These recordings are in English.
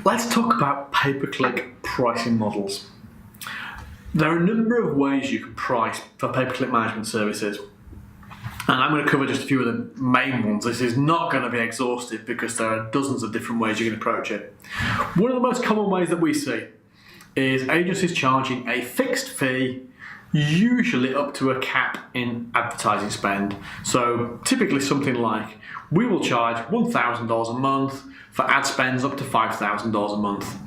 Let's talk about pay-per-click pricing models. There are a number of ways you can price for pay-per-click management services. And I'm going to cover just a few of the main ones. This is not going to be exhaustive because there are dozens of different ways you can approach it. One of the most common ways that we see is agencies charging a fixed fee, usually up to a cap in advertising spend. So typically something like, we will charge $1,000 a month for ad spends up to $5,000 a month.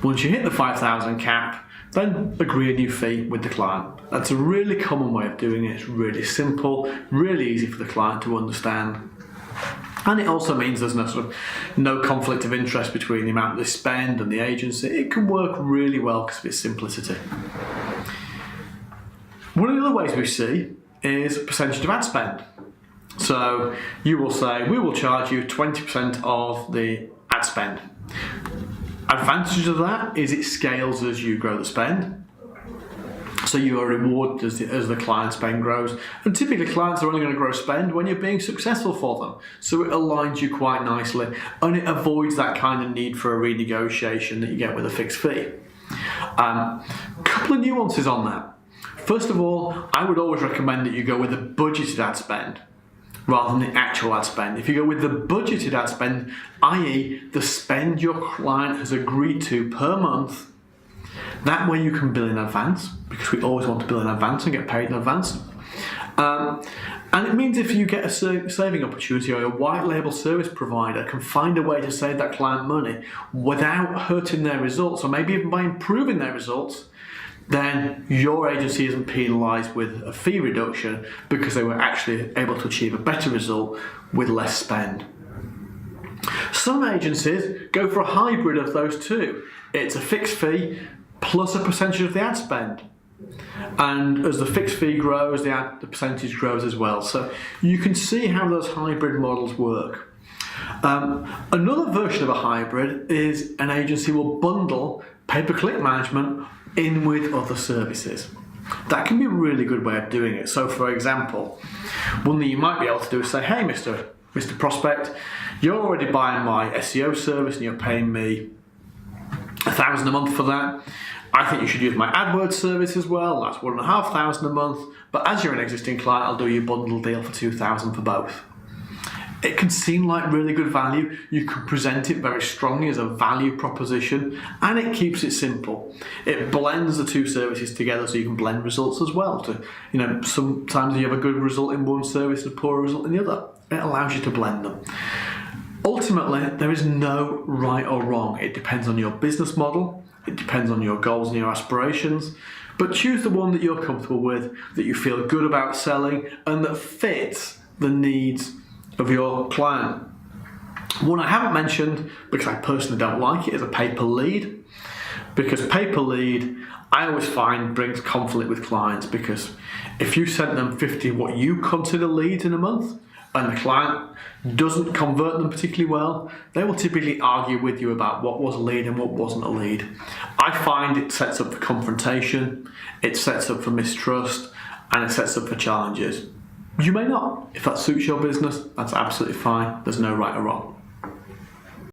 Once you hit the $5,000 cap, then agree a new fee with the client. That's a really common way of doing it. It's really simple, really easy for the client to understand. And it also means there's no conflict of interest between the amount they spend and the agency. It can work really well because of its simplicity. One of the other ways we see is percentage of ad spend. So you will say, we will charge you 20% of the ad spend. Advantage of that is it scales as you grow the spend. So you are rewarded as the client spend grows. And typically clients are only going to grow spend when you're being successful for them. So it aligns you quite nicely and it avoids that kind of need for a renegotiation that you get with a fixed fee. Couple of nuances on that. First of all, I would always recommend that you go with a budgeted ad spend rather than the actual ad spend. If you go with the budgeted ad spend, i.e. the spend your client has agreed to per month, that way you can bill in advance, because we always want to bill in advance and get paid in advance. And it means if you get a saving opportunity or a white label service provider can find a way to save that client money without hurting their results, or maybe even by improving their results, then your agency isn't penalised with a fee reduction because they were actually able to achieve a better result with less spend. Some agencies go for a hybrid of those two. It's a fixed fee plus a percentage of the ad spend. And as the fixed fee grows, the percentage grows as well. So you can see how those hybrid models work. Another version of a hybrid is an agency will bundle pay-per-click management in with other services. That can be a really good way of doing it. So for example, one thing you might be able to do is say, hey Mr. Prospect, you're already buying my SEO service and you're paying me $1,000 a month for that. I think you should use my AdWords service as well. That's $1,500 a month. But as you're an existing client, I'll do your bundle deal for $2,000 for both. It can seem like really good value. You can present it very strongly as a value proposition, and it keeps it simple. It blends the two services together, so you can blend results as well. Sometimes you have a good result in one service and a poor result in the other. It allows you to blend them. Ultimately, there is no right or wrong. It depends on your business model. It depends on your goals and your aspirations. But choose the one that you're comfortable with, that you feel good about selling, and that fits the needs of your client. One I haven't mentioned, because I personally don't like it, is a pay-per-lead. Because pay-per-lead, I always find, brings conflict with clients, because if you sent them 50 what you consider leads in a month, and the client doesn't convert them particularly well, they will typically argue with you about what was a lead and what wasn't a lead. I find it sets up for confrontation, it sets up for mistrust, and it sets up for challenges. You may not. If that suits your business, that's absolutely fine. There's no right or wrong.